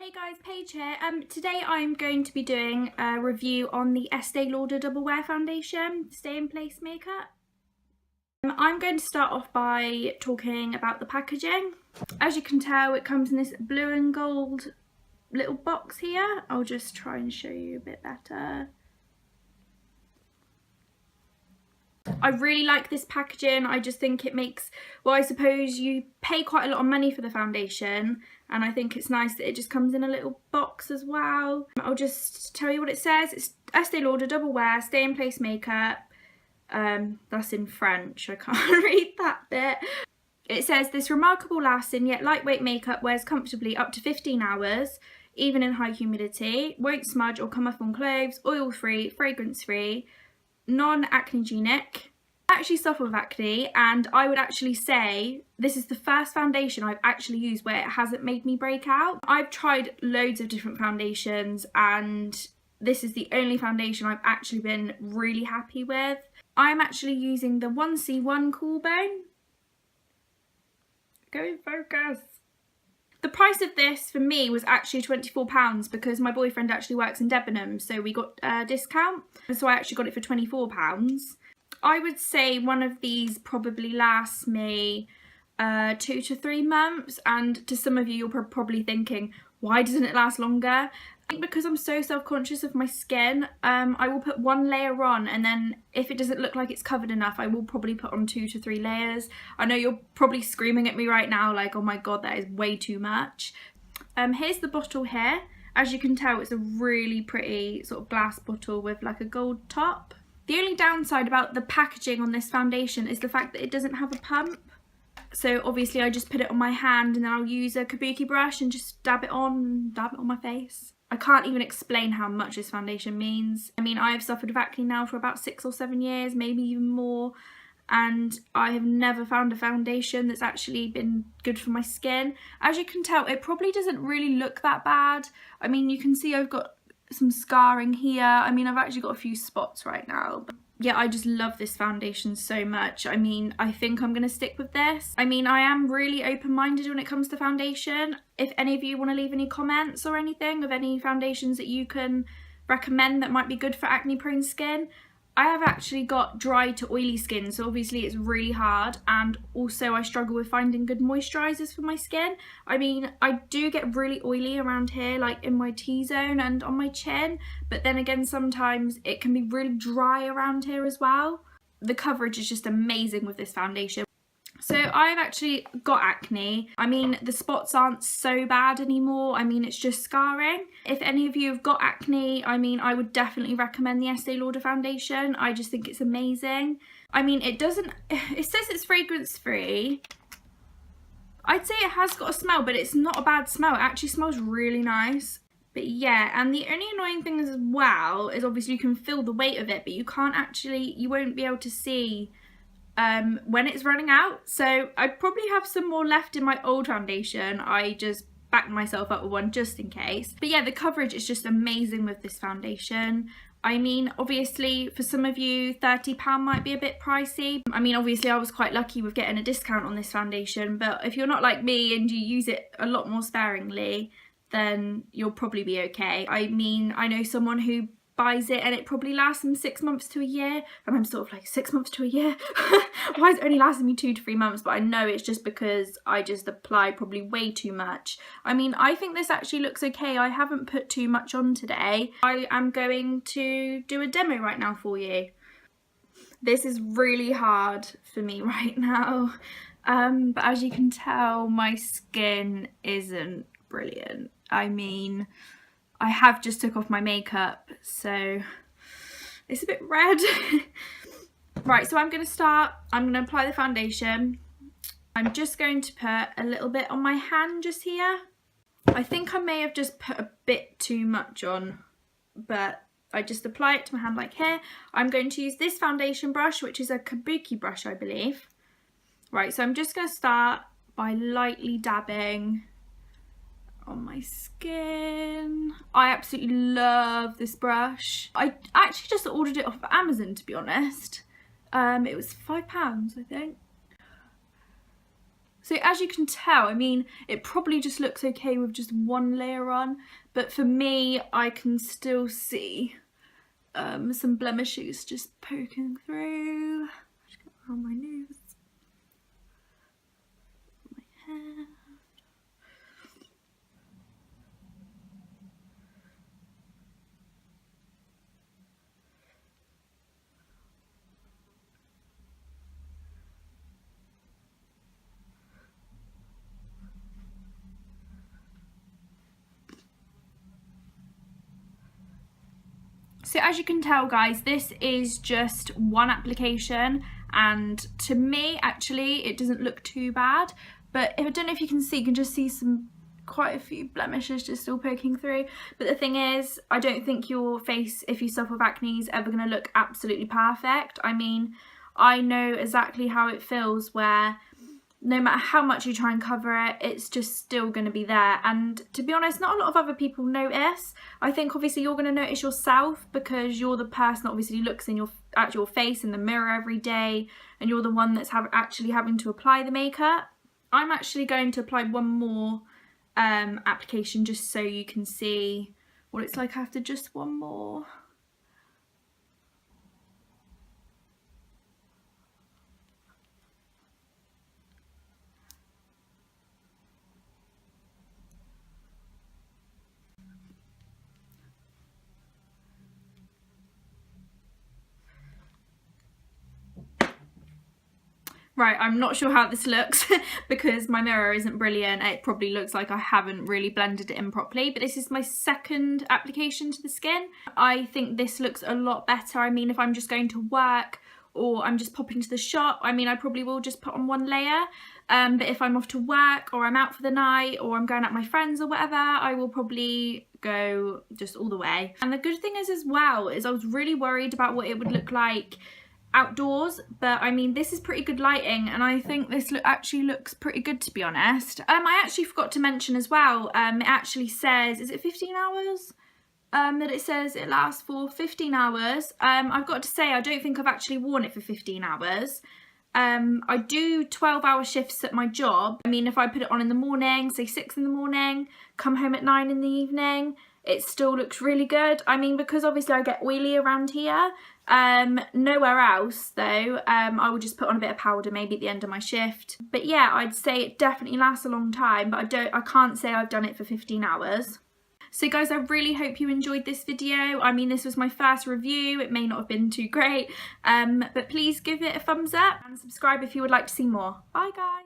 Hey guys, Paige here. Today I'm going to be doing a review on the Estee Lauder Double Wear Foundation Stay in Place Makeup. I'm going to start off by talking about the packaging. As you can tell, it comes in this blue and gold little box here. I'll just try and show you a bit better. I really like this packaging. I just think it makes, well, I suppose you pay quite a lot of money for the foundation, and I think it's nice that it just comes in a little box as well. I'll just tell you what it says. It's Estee Lauder Double Wear Stay in Place Makeup. That's in French, I can't read that bit. It says, this remarkable lasting yet lightweight makeup wears comfortably up to 15 hours, even in high humidity, won't smudge or come off on clothes, oil-free, fragrance-free, non-acnegenic. I actually suffer with acne, and I would actually say this is the first foundation I've actually used where it hasn't made me break out. I've tried loads of different foundations, and this is the only foundation I've actually been really happy with. I'm actually using the 1C1 Cool Bone. Go in focus. The price of this for me was actually £24 because my boyfriend actually works in Debenham, so we got a discount. So I actually got it for £24. I would say one of these probably lasts me 2 to 3 months, and to some of you, you're probably thinking, why doesn't it last longer? I think because I'm so self-conscious of my skin, I will put one layer on, and then if it doesn't look like it's covered enough, I will probably put on 2 to 3 layers. I know you're probably screaming at me right now like, oh my god, that is way too much. Here's the bottle here. As you can tell, it's a really pretty sort of glass bottle with like a gold top. The only downside about the packaging on this foundation is the fact that it doesn't have a pump. So obviously I just put it on my hand, and then I'll use a kabuki brush and just dab it on my face. I can't even explain how much this foundation means. I mean, I have suffered with acne now for about 6 or 7 years, maybe even more, and I have never found a foundation that's actually been good for my skin. As you can tell, it probably doesn't really look that bad. I mean, you can see I've got some scarring here. I mean, I've actually got a few spots right now. But yeah, I just love this foundation so much. I mean, I think I'm going to stick with this. I mean, I am really open-minded when it comes to foundation. If any of you want to leave any comments or anything of any foundations that you can recommend that might be good for acne-prone skin. I have actually got dry to oily skin, so obviously it's really hard, and also I struggle with finding good moisturisers for my skin. I mean, I do get really oily around here, like in my T-zone and on my chin, but then again sometimes it can be really dry around here as well. The coverage is just amazing with this foundation. So I've actually got acne. I mean, the spots aren't so bad anymore. I mean, it's just scarring. If any of you have got acne, I mean, I would definitely recommend the Estee Lauder foundation. I just think it's amazing. I mean, it says it's fragrance free. I'd say it has got a smell, but it's not a bad smell. It actually smells really nice. But yeah, and the only annoying thing as well is obviously you can feel the weight of it, but you won't be able to see when it's running out. So I probably have some more left in my old foundation. I just backed myself up with one just in case. But yeah, the coverage is just amazing with this foundation. I mean, obviously for some of you £30 might be a bit pricey. I mean, obviously I was quite lucky with getting a discount on this foundation, but if you're not like me and you use it a lot more sparingly, then you'll probably be okay. I mean, I know someone who buys it and it probably lasts them 6 months to a year, and I'm sort of like, 6 months to a year? Why is it only lasting me 2 to 3 months? But I know it's just because I just apply probably way too much. I mean, I think this actually looks okay. I haven't put too much on today. I am going to do a demo right now for you. This is really hard for me right now, but as you can tell, my skin isn't brilliant. I mean, I have just took off my makeup, so it's a bit red. Right, so I'm going to apply the foundation. I'm just going to put a little bit on my hand just here. I think I may have just put a bit too much on, but I just apply it to my hand like here. I'm going to use this foundation brush, which is a kabuki brush, I believe. Right, so I'm just going to start by lightly dabbing on my skin. I absolutely love this brush. I actually just ordered it off of Amazon, to be honest. It was £5, I think. So as you can tell, I mean, it probably just looks okay with just one layer on, but for me, I can still see some blemishes just poking through. Just get around my nose, my hair. So as you can tell, guys, this is just one application, and to me actually it doesn't look too bad, but I don't know if you can see, you can just see quite a few blemishes just still poking through. But the thing is, I don't think your face, if you suffer with acne, is ever going to look absolutely perfect. I mean, I know exactly how it feels where no matter how much you try and cover it, it's just still going to be there. And to be honest, not a lot of other people notice. I think obviously you're going to notice yourself because you're the person that obviously looks in at your face in the mirror every day, and you're the one that's actually having to apply the makeup. I'm actually going to apply one more application just so you can see what it's like after just one more. Right, I'm not sure how this looks because my mirror isn't brilliant. It probably looks like I haven't really blended it in properly, but this is my second application to the skin. I think this looks a lot better. I mean, if I'm just going to work or I'm just popping to the shop, I mean, I probably will just put on one layer. But if I'm off to work or I'm out for the night or I'm going out with my friends or whatever, I will probably go just all the way. And the good thing is as well, is I was really worried about what it would look like outdoors, but I mean, this is pretty good lighting, and I think this actually looks pretty good, to be honest. I actually forgot to mention as well, it actually says, is it 15 hours? That it says it lasts for 15 hours. I've got to say, I don't think I've actually worn it for 15 hours. I do 12-hour shifts at my job. I mean, if I put it on in the morning, say 6 in the morning, come home at 9 in the evening, it still looks really good. I mean, because obviously I get oily around here, nowhere else though, I would just put on a bit of powder maybe at the end of my shift. But yeah, I'd say it definitely lasts a long time, but I can't say I've done it for 15 hours. So guys, I really hope you enjoyed this video. I mean, this was my first review. It may not have been too great, but please give it a thumbs up and subscribe if you would like to see more. Bye guys.